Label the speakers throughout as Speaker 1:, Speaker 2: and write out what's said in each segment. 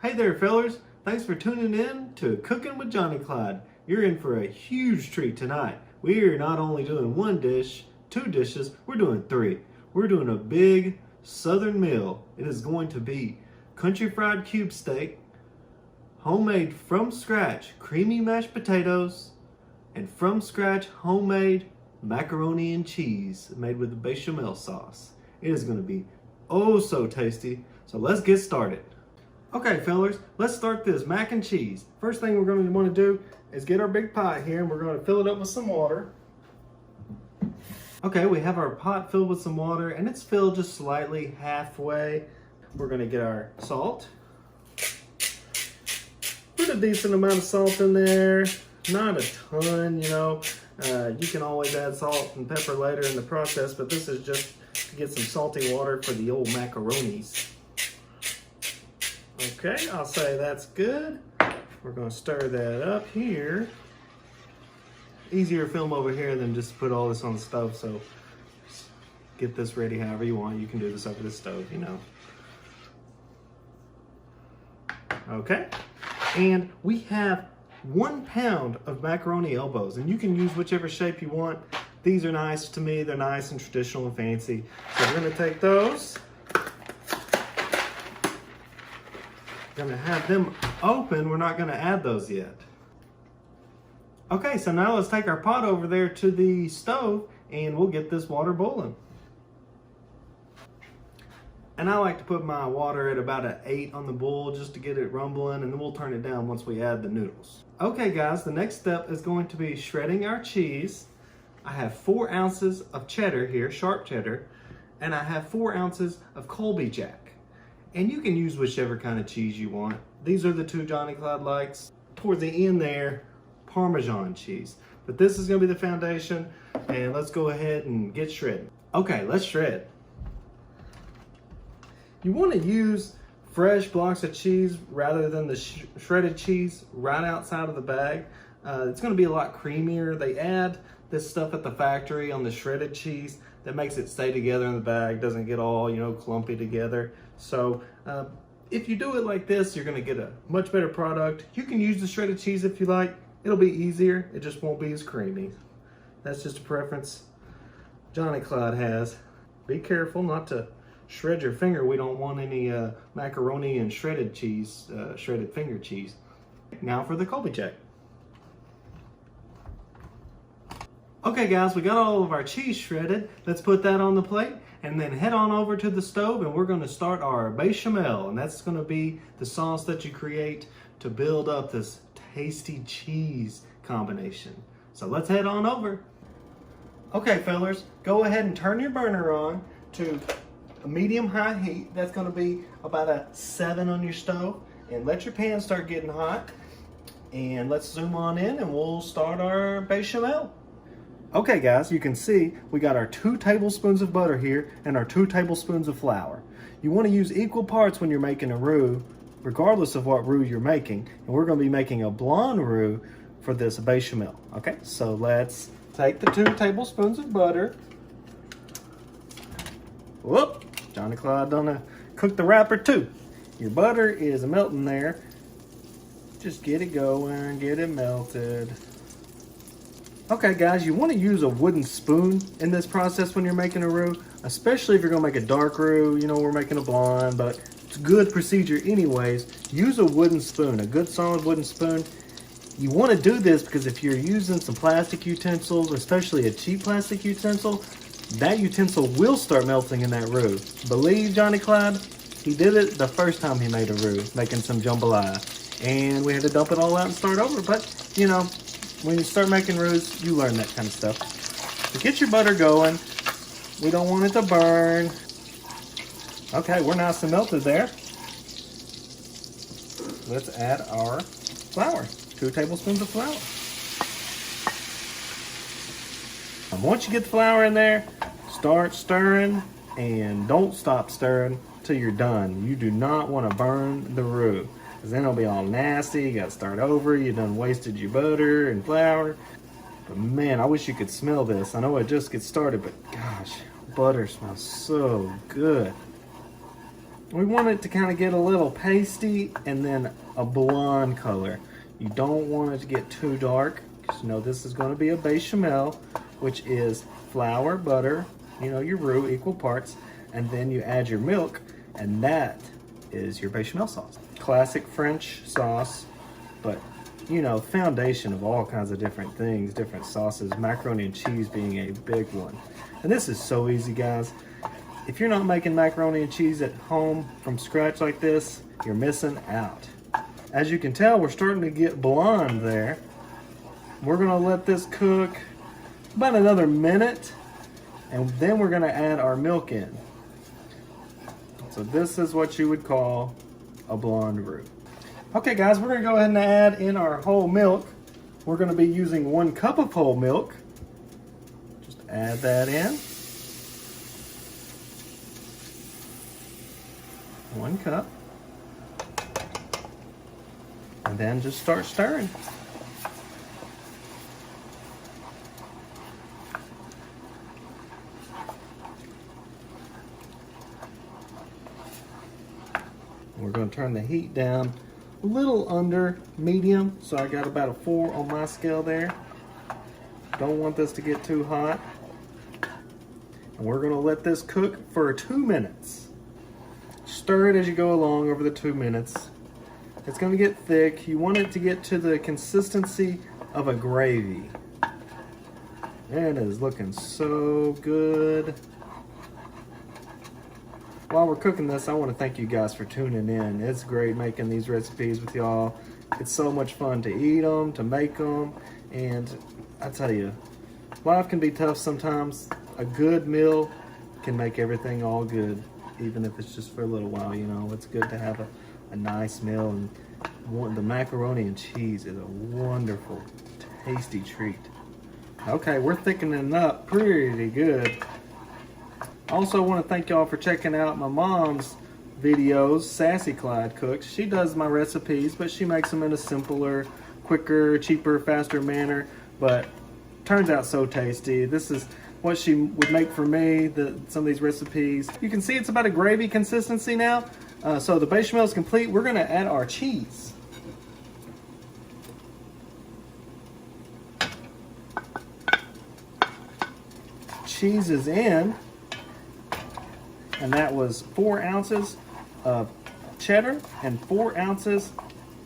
Speaker 1: Hey there, fellers. Thanks for tuning in to Cooking with Johnny Clyde. You're in for a huge treat tonight. We are not only doing one dish, two dishes, we're doing three. We're doing a big southern meal. It is going to be country fried cube steak, homemade from scratch creamy mashed potatoes, and from scratch homemade macaroni and cheese made with the bechamel sauce. It is going to be oh so tasty. So let's get started. Okay, fellers, let's start this mac and cheese. First thing we're going to want to do is get our big pot here, and we're going to fill it up with some water. Okay, we have our pot filled with some water, and it's filled just slightly halfway. We're going to get our salt. Put a decent amount of salt in there, not a ton, you know. You can always add salt and pepper later in the process, but this is just to get some salty water for the old macaronis. Okay, I'll say that's good. We're going to stir that up here. Easier to film over here than just put all this on the stove, so get this ready however you want. You can do this over the stove, you know. Okay, and we have 1 pound of macaroni elbows, and you can use whichever shape you want. These are nice to me. They're nice and traditional and fancy. So we're going to take those. Gonna have them open. We're not gonna add those yet. Okay, so now let's take our pot over there to the stove and we'll get this water boiling. And I like to put my water at about an 8 on the boil just to get it rumbling, and then we'll turn it down once we add the noodles. Okay guys, the next step is going to be shredding our cheese. I have 4 ounces of cheddar here, sharp cheddar, and I have 4 ounces of Colby Jack. And you can use whichever kind of cheese you want. These are the 2 Johnny Clyde likes. Toward the end there, Parmesan cheese. But this is gonna be the foundation, and let's go ahead and get shredded. Okay, let's shred. You wanna use fresh blocks of cheese rather than the shredded cheese right outside of the bag. It's gonna be a lot creamier. They add this stuff at the factory on the shredded cheese that makes it stay together in the bag, doesn't get all, you know, clumpy together. So if you do it like this, you're gonna get a much better product. You can use the shredded cheese if you like. It'll be easier, it just won't be as creamy. That's just a preference Johnny Clyde has. Be careful not to shred your finger. We don't want any macaroni and shredded cheese, shredded finger cheese. Now for the Colby Jack. Okay guys, we got all of our cheese shredded. Let's put that on the plate and then head on over to the stove, and we're going to start our bechamel, and that's going to be the sauce that you create to build up this tasty cheese combination. So let's head on over. Okay fellers, go ahead and turn your burner on to a medium-high heat. That's going to be about a 7 on your stove, and let your pan start getting hot. And let's zoom on in and we'll start our bechamel. Okay guys, you can see we got our 2 tablespoons of butter here and our 2 tablespoons of flour. You want to use equal parts when you're making a roux, regardless of what roux you're making. And we're going to be making a blonde roux for this bechamel. Okay, so let's take the 2 tablespoons of butter. Whoop, Johnny Clyde done cook the wrapper too. Your butter is melting there. Just get it going, get it melted. Okay guys, you want to use a wooden spoon in this process when you're making a roux, especially if you're going to make a dark roux. You know, we're making a blonde, but it's a good procedure anyways. Use a wooden spoon, a good solid wooden spoon. You want to do this because if you're using some plastic utensils, especially a cheap plastic utensil, that utensil will start melting in that roux. Believe Johnny Clyde, he did it the first time he made a roux, making some jambalaya. And we had to dump it all out and start over, but you know, when you start making roux, you learn that kind of stuff. So get your butter going. We don't want it to burn. Okay, we're nice and melted there. Let's add our flour, 2 tablespoons of flour. And once you get the flour in there, start stirring and don't stop stirring till you're done. You do not want to burn the roux, because then it'll be all nasty. You got to start over. You done wasted your butter and flour. But man, I wish you could smell this. I know it just gets started, but gosh, butter smells so good. We want it to kind of get a little pasty and then a blonde color. You don't want it to get too dark, because you know this is going to be a bechamel, which is flour, butter, you know, your roux, equal parts, and then you add your milk, and that is your bechamel sauce. Classic French sauce, but you know, foundation of all kinds of different things, different sauces, macaroni and cheese being a big one. And this is so easy, guys. If you're not making macaroni and cheese at home from scratch like this, you're missing out. As you can tell, we're starting to get blonde there. We're gonna let this cook about another minute, and then we're gonna add our milk in. So this is what you would call a blonde roux. Okay guys, we're gonna go ahead and add in our whole milk. We're gonna be using 1 cup of whole milk. Just add that in. 1 cup. And then just start stirring. We're going to turn the heat down a little under medium, so I got about a 4 on my scale there. Don't want this to get too hot. And we're going to let this cook for 2 minutes. Stir it as you go along over the 2 minutes. It's going to get thick. You want it to get to the consistency of a gravy. And it is looking so good. While we're cooking this, I want to thank you guys for tuning in. It's great making these recipes with y'all. It's so much fun to eat them, to make them, and I tell you, life can be tough sometimes. A good meal can make everything all good, even if it's just for a little while, you know. It's good to have a nice meal, and the macaroni and cheese is a wonderful, tasty treat. Okay, we're thickening up pretty good. Also want to thank y'all for checking out my mom's videos, Sassy Clyde Cooks. She does my recipes, but she makes them in a simpler, quicker, cheaper, faster manner, but turns out so tasty. This is what she would make for me, some of these recipes. You can see it's about a gravy consistency now. So the bechamel is complete. We're gonna add our cheese. Cheese is in. And that was 4 ounces of cheddar and 4 ounces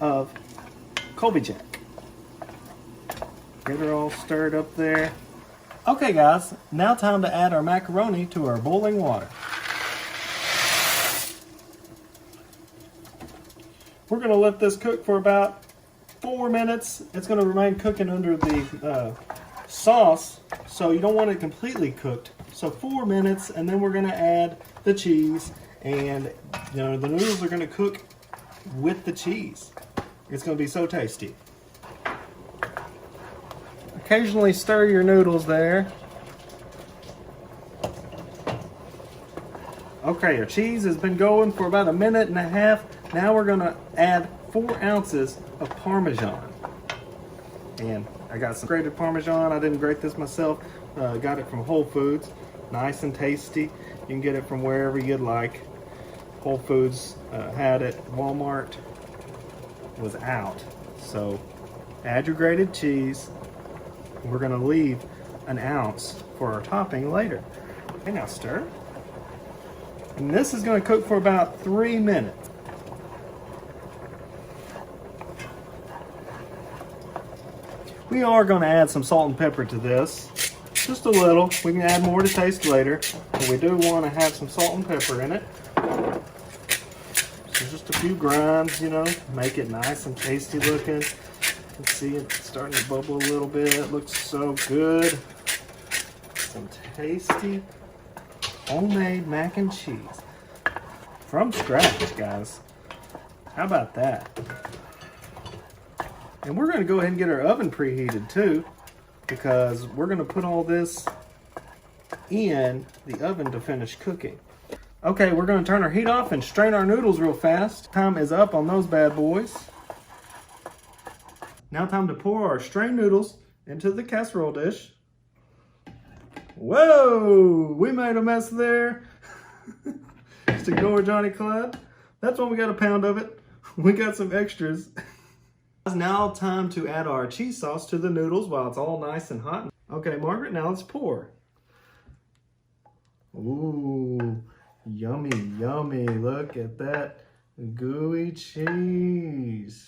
Speaker 1: of Colby Jack. Get her all stirred up there. Okay guys, now time to add our macaroni to our boiling water. We're gonna let this cook for about 4 minutes. It's gonna remain cooking under the sauce, so you don't want it completely cooked. So 4 minutes, and then we're gonna add the cheese, and you know, the noodles are gonna cook with the cheese. It's gonna be so tasty. Occasionally stir your noodles there. Okay, our cheese has been going for about 1.5 minutes. Now we're gonna add 4 ounces of Parmesan. And I got some grated Parmesan. I didn't grate this myself. Got it from Whole Foods. Nice and tasty. You can get it from wherever you'd like. Whole Foods had it. Walmart was out. So add your grated cheese. We're gonna leave 1 ounce for our topping later. Okay, now stir. And this is gonna cook for about 3 minutes. We are gonna add some salt and pepper to this. Just a little. We can add more to taste later, but we do want to have some salt and pepper in it. So just a few grinds, you know, make it nice and tasty looking. You can see it starting to bubble a little bit. It looks so good. Some tasty homemade mac and cheese from scratch, guys. How about that? And we're going to go ahead and get our oven preheated too, because we're going to put all this in the oven to finish cooking. Okay, we're going to turn our heat off and strain our noodles real fast. Time is up on those bad boys. Now time to pour our strained noodles into the casserole dish. Whoa, we made a mess there. Just ignore Johnny Clyde. That's why we got a pound of it. We got some extras. It's now time to add our cheese sauce to the noodles while it's all nice and hot. Okay, Margaret, now let's pour. Ooh, yummy, yummy. Look at that gooey cheese.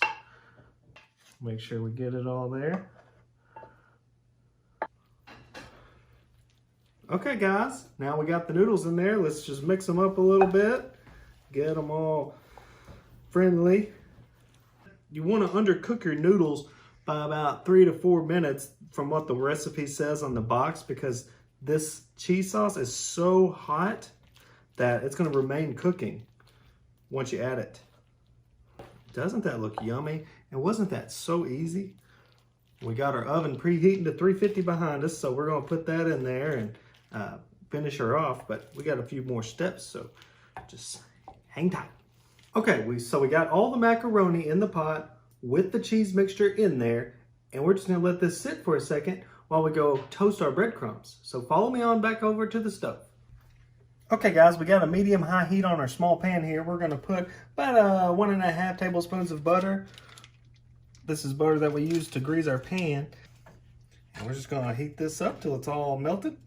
Speaker 1: Make sure we get it all there. Okay, guys, now we got the noodles in there. Let's just mix them up a little bit. Get them all friendly. You want to undercook your noodles by about 3 to 4 minutes from what the recipe says on the box, because this cheese sauce is so hot that it's going to remain cooking once you add it. Doesn't that look yummy? And wasn't that so easy? We got our oven preheating to 350 behind us, so we're going to put that in there and finish her off, but we got a few more steps, so just hang tight. Okay, so we got all the macaroni in the pot with the cheese mixture in there, and we're just gonna let this sit for a second while we go toast our breadcrumbs. So follow me on back over to the stove. Okay guys, we got a medium-high heat on our small pan here. We're gonna put about 1.5 tablespoons of butter. This is butter that we use to grease our pan. And we're just gonna heat this up till it's all melted.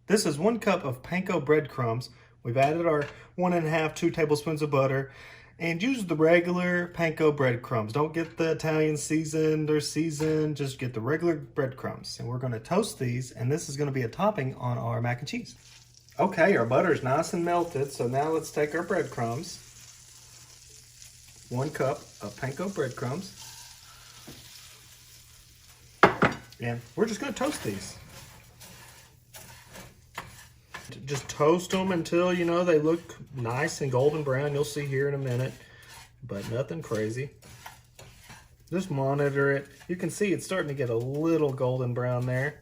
Speaker 1: This is 1 cup of panko breadcrumbs. We've added our 1.5, 2 tablespoons of butter, and use the regular panko breadcrumbs. Don't get the Italian seasoned, just get the regular breadcrumbs. And we're gonna toast these, and this is gonna be a topping on our mac and cheese. Okay, our butter's nice and melted, so now let's take our breadcrumbs. 1 cup of panko breadcrumbs. And we're just gonna toast these. Just toast them until, you know, they look nice and golden brown. You'll see here in a minute, but nothing crazy. Just monitor it. You can see it's starting to get a little golden brown there.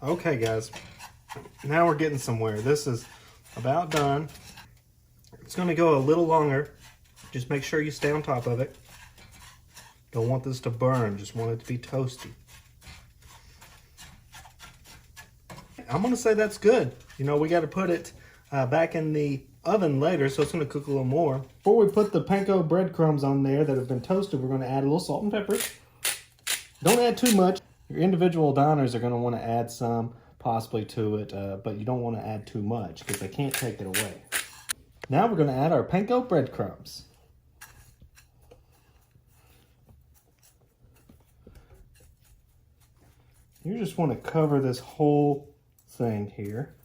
Speaker 1: Okay, guys, now we're getting somewhere. This is about done. It's going to go a little longer. Just make sure you stay on top of it. Don't want this to burn, just want it to be toasty. I'm gonna say that's good. You know, we gotta put it back in the oven later, so it's gonna cook a little more. Before we put the panko breadcrumbs on there that have been toasted, we're gonna add a little salt and pepper. Don't add too much. Your individual diners are gonna wanna add some possibly to it, but you don't wanna add too much because they can't take it away. Now we're gonna add our panko breadcrumbs. You just want to cover this whole thing here.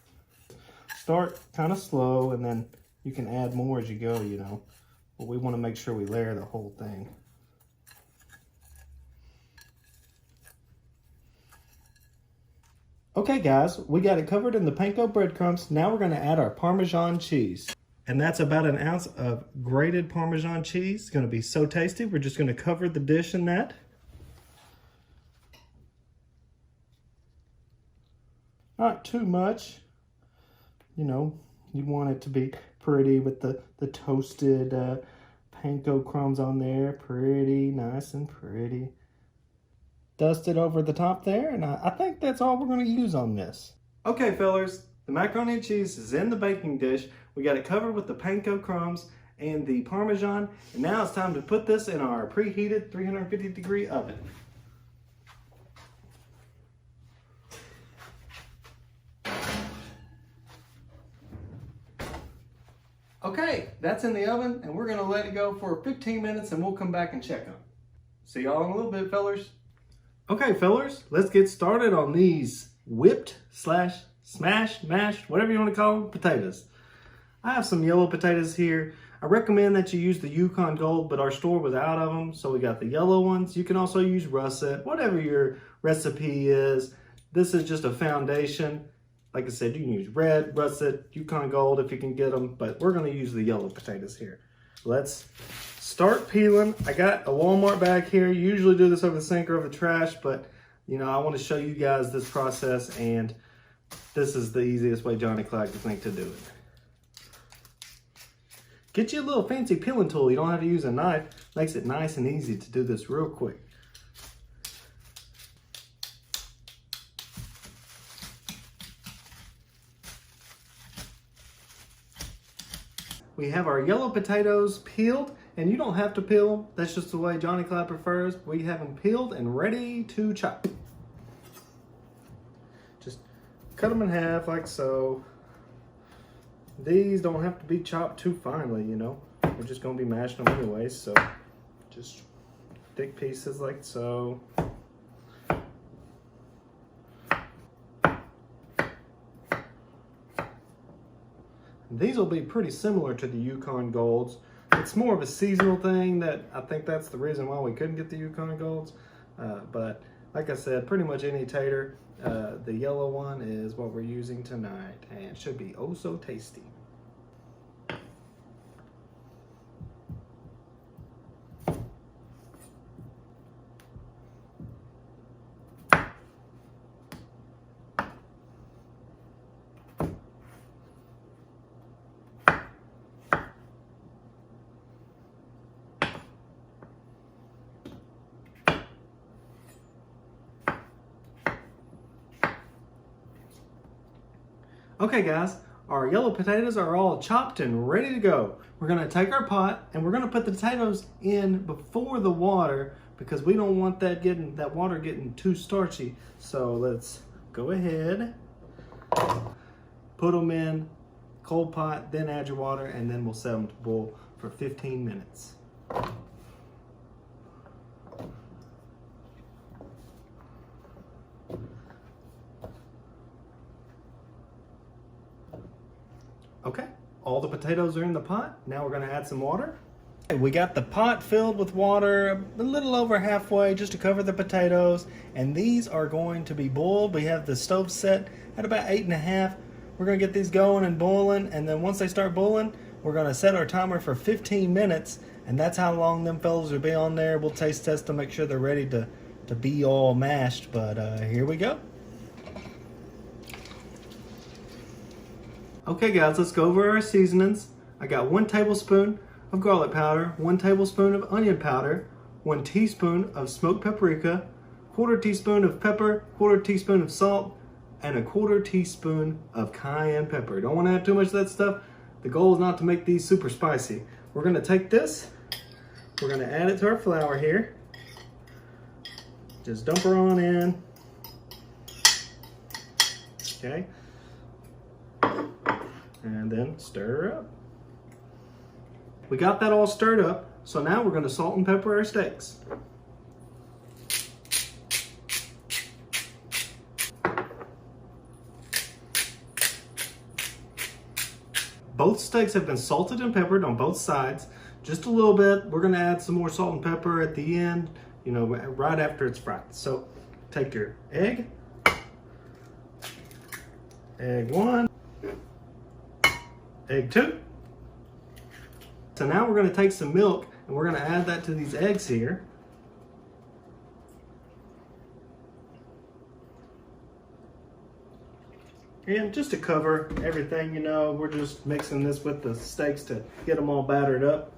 Speaker 1: Start kind of slow, and then you can add more as you go, you know. But we want to make sure we layer the whole thing. Okay guys, we got it covered in the panko breadcrumbs. Now we're going to add our Parmesan cheese. And that's about 1 ounce of grated Parmesan cheese. It's going to be so tasty. We're just going to cover the dish in that. Not too much, you know, you want it to be pretty with the toasted panko crumbs on there. Pretty, nice and pretty. Dust it over the top there, and I think that's all we're going to use on this. Okay, fellers, the macaroni and cheese is in the baking dish. We got it covered with the panko crumbs and the Parmesan, and now it's time to put this in our preheated 350-degree oven. Okay, that's in the oven, and we're gonna let it go for 15 minutes, and we'll come back and check on it. See y'all in a little bit, fellers. Okay, fellers, let's get started on these whipped / smashed, mashed, whatever you want to call them, potatoes. I have some yellow potatoes here. I recommend that you use the Yukon Gold, but our store was out of them, so we got the yellow ones. You can also use russet, whatever your recipe is. This is just a foundation. Like I said, you can use red, russet, Yukon Gold if you can get them, but we're going to use the yellow potatoes here. Let's start peeling. I got a Walmart bag here. You usually do this over the sink or over the trash, but you know, I want to show you guys this process, and this is the easiest way Johnny Clyde could think to do it. Get you a little fancy peeling tool. You don't have to use a knife. Makes it nice and easy to do this real quick. We have our yellow potatoes peeled, and you don't have to peel them. That's just the way Johnny Clyde prefers. We have them peeled and ready to chop. Just cut them in half like so. These don't have to be chopped too finely, you know. We're just gonna be mashing them anyway, so just thick pieces like so. These will be pretty similar to the Yukon Golds. It's more of a seasonal thing that I think that's the reason why we couldn't get the Yukon Golds. But like I said, pretty much any tater. The yellow one is what we're using tonight, and it should be oh so tasty. Okay guys, our yellow potatoes are all chopped and ready to go. We're gonna take our pot and we're gonna put the potatoes in before the water because we don't want that water getting too starchy. So let's go ahead, put them in cold pot, then add your water, and then we'll set them to boil for 15 minutes. Okay, all the potatoes are in the pot. Now we're gonna add some water. We got the pot filled with water a little over halfway just to cover the potatoes. And these are going to be boiled. We have the stove set at about 8.5. We're gonna get these going and boiling. And then once they start boiling, we're gonna set our timer for 15 minutes. And that's how long them fellas will be on there. We'll taste test to make sure they're ready to be all mashed. But here we go. Okay guys, let's go over our seasonings. I got 1 tablespoon of garlic powder, 1 tablespoon of onion powder, 1 teaspoon of smoked paprika, 1/4 teaspoon of pepper, 1/4 teaspoon of salt, and 1/4 teaspoon of cayenne pepper. Don't want to add too much of that stuff. The goal is not to make these super spicy. We're gonna take this, we're gonna add it to our flour here. Just dump her on in. Okay. And then stir her up. We got that all stirred up, so now we're going to salt and pepper our steaks. Both steaks have been salted and peppered on both sides, just a little bit. We're going to add some more salt and pepper at the end, you know, right after it's fried. So take your egg 1, egg 2. So now we're going to take some milk and we're going to add that to these eggs here. And just to cover everything, you know, we're just mixing this with the steaks to get them all battered up.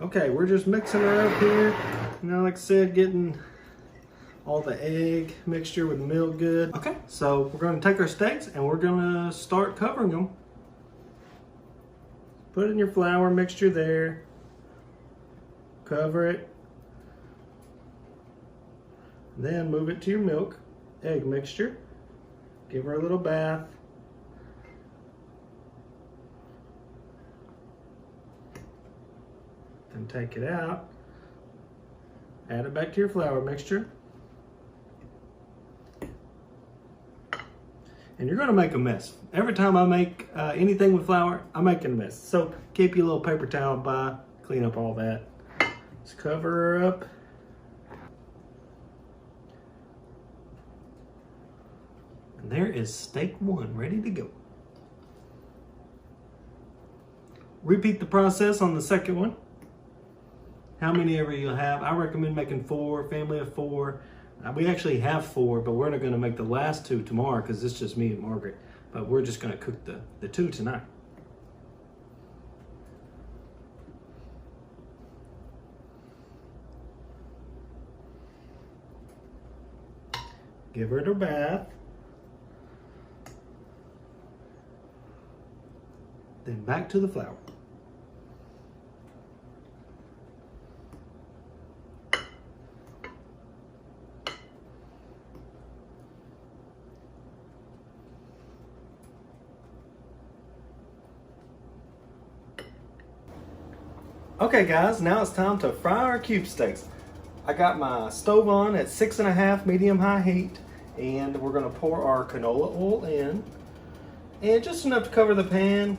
Speaker 1: Okay, we're just mixing her up here. You know, like I said, getting all the egg mixture with milk good. Okay, so we're gonna take our steaks and we're gonna start covering them. Put it in your flour mixture there. Cover it. Then move it to your milk, egg mixture. Give her a little bath. Then take it out. Add it back to your flour mixture. And you're gonna make a mess. Every time I make anything with flour, I'm making a mess. So keep your little paper towel by, clean up all that. Just cover her up. And there is steak 1 ready to go. Repeat the process on the second one. How many ever you'll have. I recommend making 4, family of 4. We actually have 4, but we're not going to make the last 2 tomorrow because it's just me and Margaret. but we're just gonna cook the two tonight. Give her a bath. Then back to the flour. Okay guys, now it's time to fry our cube steaks. I got my stove on at 6.5 medium-high heat, and we're gonna pour our canola oil in. And just enough to cover the pan.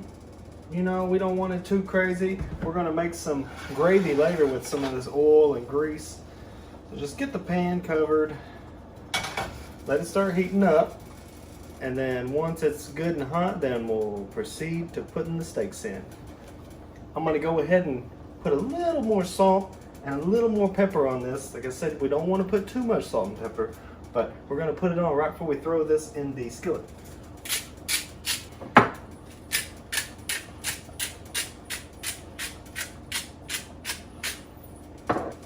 Speaker 1: You know, we don't want it too crazy. We're gonna make some gravy later with some of this oil and grease. So just get the pan covered, let it start heating up, and then once it's good and hot, then we'll proceed to putting the steaks in. I'm gonna go ahead and put a little more salt and a little more pepper on this. Like I said, we don't want to put too much salt and pepper, but we're gonna put it on right before we throw this in the skillet.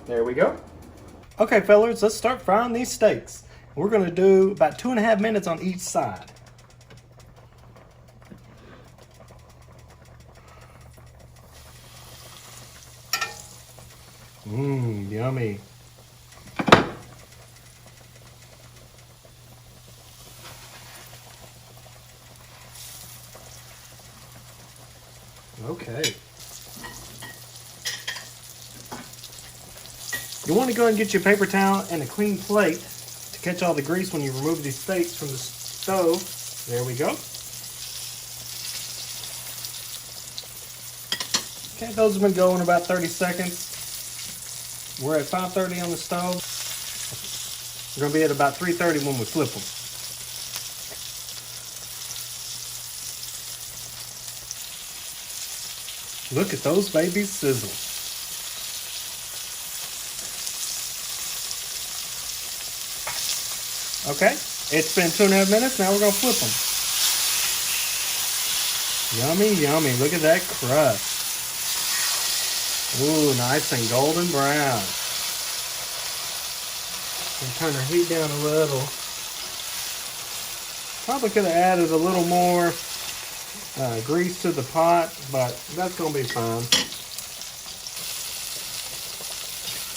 Speaker 1: There we go. Okay, fellas, let's start frying these steaks. We're gonna do about 2.5 minutes on each side. Mmm, yummy. Okay. You want to go and get your paper towel and a clean plate to catch all the grease when you remove these steaks from the stove. There we go. Okay, those have been going about 30 seconds. We're at 5:30 on the stove. We're going to be at about 3:30 when we flip them. Look at those babies sizzle. Okay, it's been 2.5 minutes. Now we're going to flip them. Yummy, yummy. Look at that crust. Ooh, nice and golden brown. And turn our heat down a little. Probably could have added a little more grease to the pot, but that's going to be fine.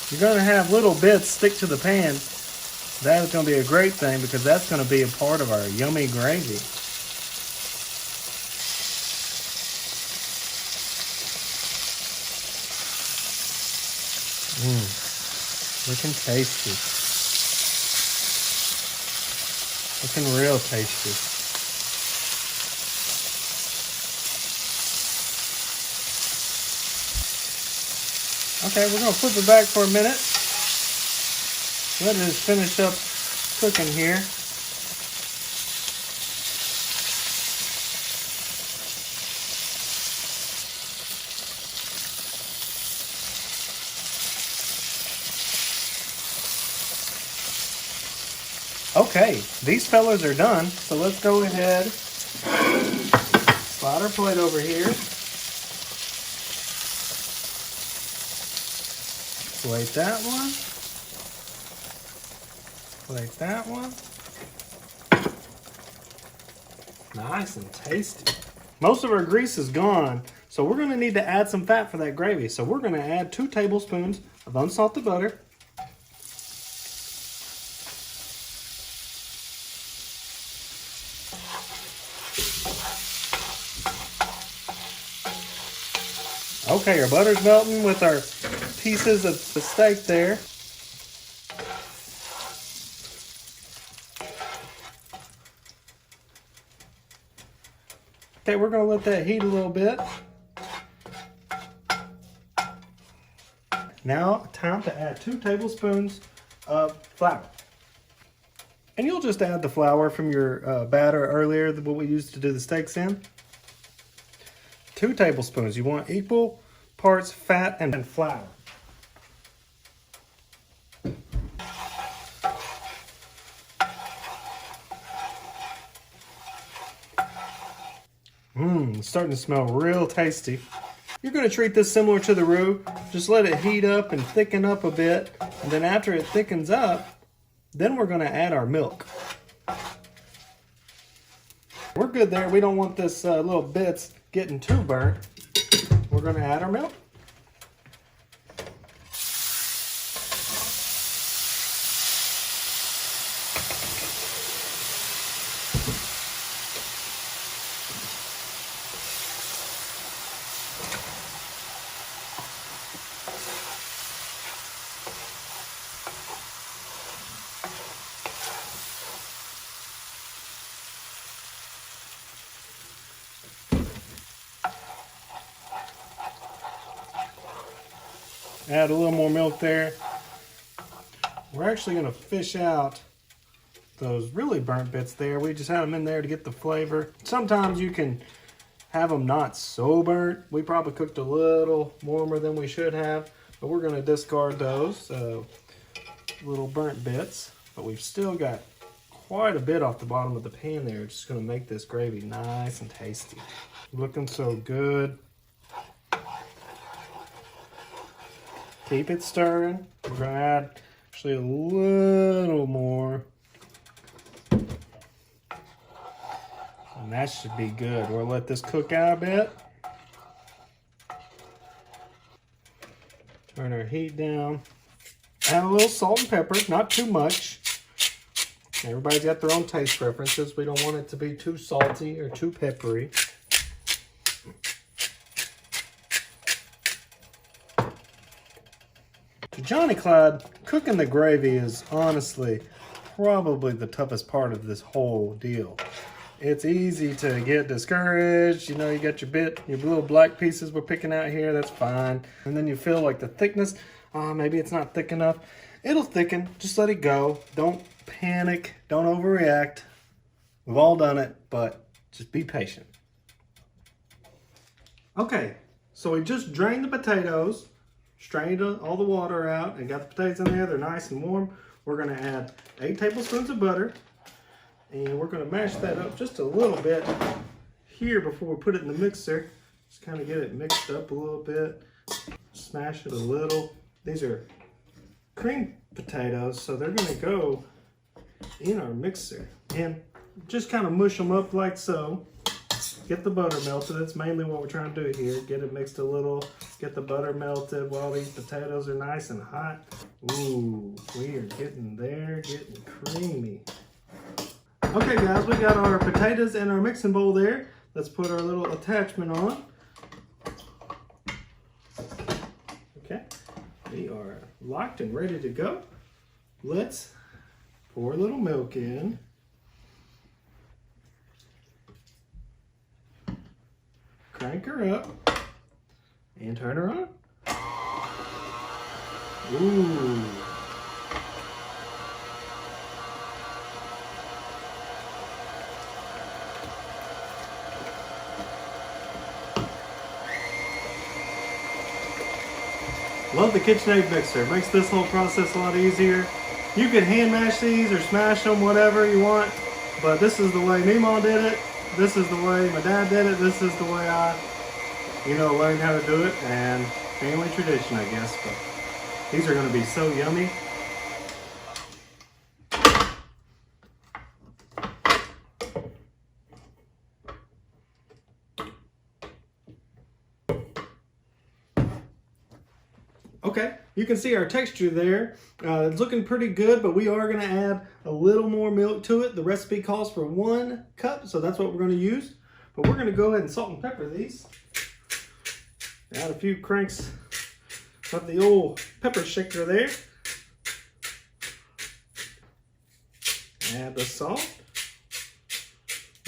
Speaker 1: You're going to have little bits stick to the pan. That is going to be a great thing because that's going to be a part of our yummy gravy. Looking tasty. Looking real tasty. Okay, we're going to flip it back for a minute. Let it finish up cooking here. Okay, these fellas are done, so let's go ahead, slide our plate over here, plate that one, plate that one, nice and tasty. Most of our grease is gone, so we're going to need to add some fat for that gravy. So we're going to add 2 tablespoons of unsalted butter. Okay, our butter's melting with our pieces of the steak there. Okay, we're going to let that heat a little bit. Now, time to add 2 tablespoons of flour. And you'll just add the flour from your batter earlier, what we used to do the steaks in. 2 tablespoons. You want equal parts fat and flour. It's starting to smell real tasty. You're going to treat this similar to the roux. Just let it heat up and thicken up a bit. And then after it thickens up, then we're going to add our milk. We're good there. We don't want this little bits getting too burnt. We're going to add our milk. Add a little more milk there. We're actually going to fish out those really burnt bits there. We just had them in there to get the flavor. Sometimes you can have them not so burnt. We probably cooked a little warmer than we should have, but we're going to discard those little burnt bits. But we've still got quite a bit off the bottom of the pan there. It's just going to make this gravy nice and tasty. Looking so good. Keep it stirring. We're going to add actually a little more. And that should be good. We'll let this cook out a bit. Turn our heat down. Add a little salt and pepper, not too much. Everybody's got their own taste preferences. We don't want it to be too salty or too peppery. Johnny Clyde, cooking the gravy is honestly probably the toughest part of this whole deal. It's easy to get discouraged. You know, you got your little black pieces we're picking out here, that's fine. And then you feel like the thickness, maybe it's not thick enough. It'll thicken, just let it go. Don't panic, don't overreact. We've all done it, but just be patient. Okay, so we just drained the potatoes. Strained all the water out and got the potatoes in there. They're nice and warm. We're going to add 8 tablespoons of butter. And we're going to mash that up just a little bit here before we put it in the mixer. Just kind of get it mixed up a little bit. Smash it a little. These are cream potatoes, so they're going to go in our mixer. And just kind of mush them up like so. Get the butter melted. That's mainly what we're trying to do here. Get it mixed a little. Get the butter melted while these potatoes are nice and hot. Ooh, we are getting there, getting creamy. Okay guys, we got our potatoes in our mixing bowl there. Let's put our little attachment on. Okay, we are locked and ready to go. Let's pour a little milk in. Crank her up and turn her on. Ooh. Love the KitchenAid mixer. It makes this whole process a lot easier. You can hand mash these or smash them, whatever you want, but this is the way Meemaw did it. This is the way my dad did it. This is the way I, learned how to do it, and family tradition, I guess. But these are going to be so yummy. Okay, you can see our texture there. It's looking pretty good, but we are going to add a little more milk to it. The recipe calls for 1 cup, so that's what we're going to use. But we're going to go ahead and salt and pepper these. Add a few cranks of the old pepper shaker there. Add the salt.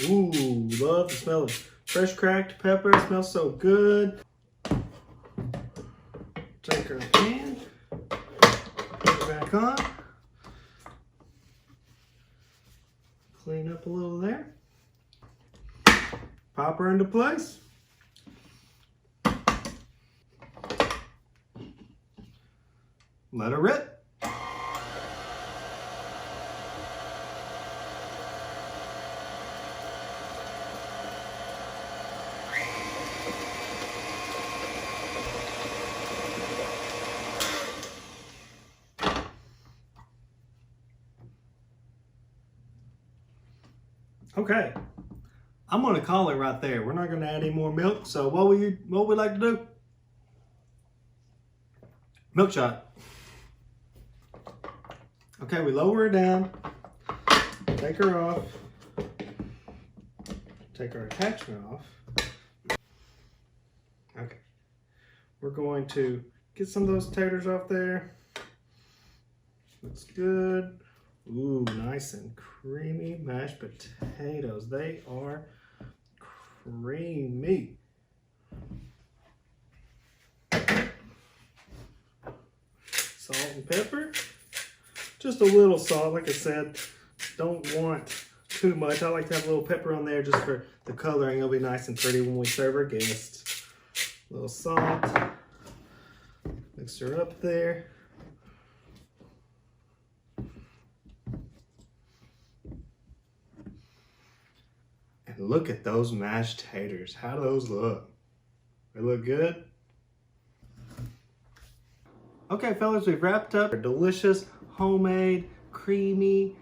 Speaker 1: Ooh, love the smell of fresh cracked pepper. It smells so good. Take our pan, put it back on, clean up a little there, pop her into place. Let her rip. Okay, I'm gonna call it right there. We're not gonna add any more milk. So what we like to do? Milk shot. Okay, we lower her down, take her off, take our attachment off. Okay, we're going to get some of those taters off there. Looks good. Ooh, nice and creamy mashed potatoes. They are creamy. Salt and pepper. Just a little salt, like I said. Don't want too much. I like to have a little pepper on there just for the coloring. It'll be nice and pretty when we serve our guests. A little salt. Mix her up there. And look at those mashed taters. How do those look? They look good? Okay, fellas, we've wrapped up our delicious, homemade, creamy,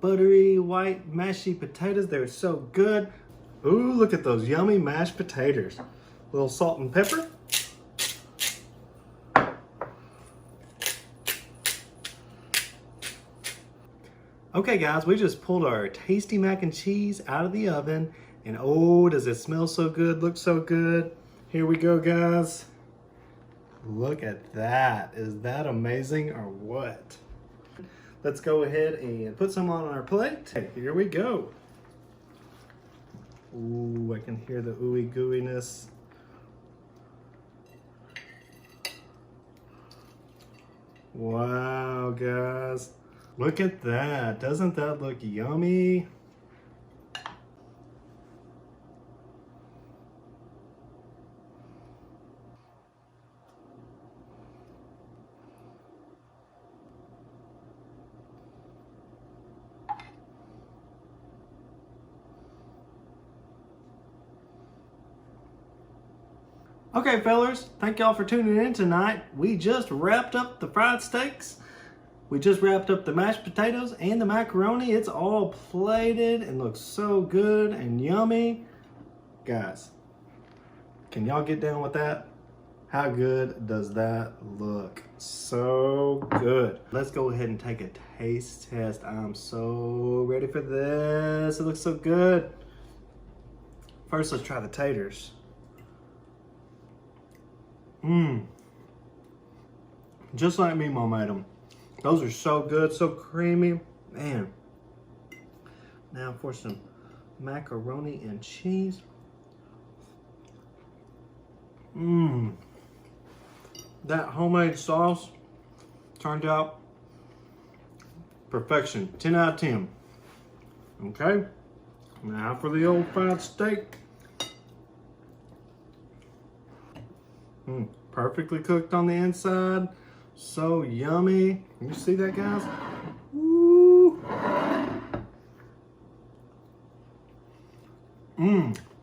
Speaker 1: buttery, white, mashy potatoes. They're so good. Ooh, look at those yummy mashed potatoes. A little salt and pepper. Okay, guys, we just pulled our tasty mac and cheese out of the oven. And oh, does it smell so good, look so good. Here we go, guys. Look at that. Is that amazing or what? Let's go ahead and put some on our plate. Here we go. Ooh, I can hear the ooey gooiness. Wow, guys. Look at that. Doesn't that look yummy? Okay, fellas, thank y'all for tuning in tonight. We just wrapped up the fried steaks. We just wrapped up the mashed potatoes and the macaroni. It's all plated and looks so good and yummy. Guys, can y'all get down with that? How good does that look? So good. Let's go ahead and take a taste test. I'm so ready for this. It looks so good. First, let's try the taters. Just like me, Mom made them. Those are so good, so creamy. Man. Now for some macaroni and cheese. That homemade sauce turned out perfection. 10 out of 10. Okay. Now for the old fried steak. Perfectly cooked on the inside. So yummy. Can you see that, guys? Woo.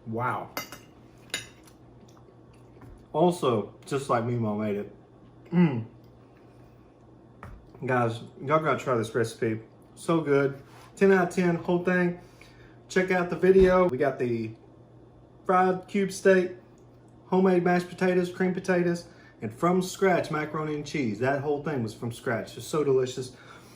Speaker 1: Wow. Also, just like me, Mom made it. Guys, y'all gotta try this recipe. So good. 10 out of 10, whole thing. Check out the video. We got the fried cube steak, homemade mashed potatoes, cream potatoes, and from scratch macaroni and cheese. That whole thing was from scratch. It's so delicious.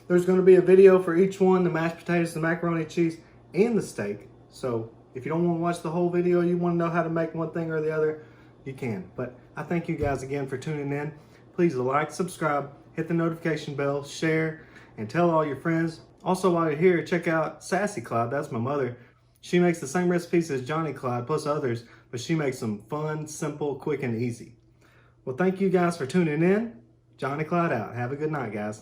Speaker 1: There's going to be a video for each one, the mashed potatoes, the macaroni and cheese, and the steak. So if you don't want to watch the whole video, you want to know how to make one thing or the other, you can. But I thank you guys again for tuning in. Please like, subscribe, hit the notification bell, share, and tell all your friends. Also, while you're here, check out Sassy Clyde. That's my mother. She makes the same recipes as Johnny Clyde, plus others, but she makes them fun, simple, quick, and easy. Well, thank you guys for tuning in. Johnny Clyde out. Have a good night, guys.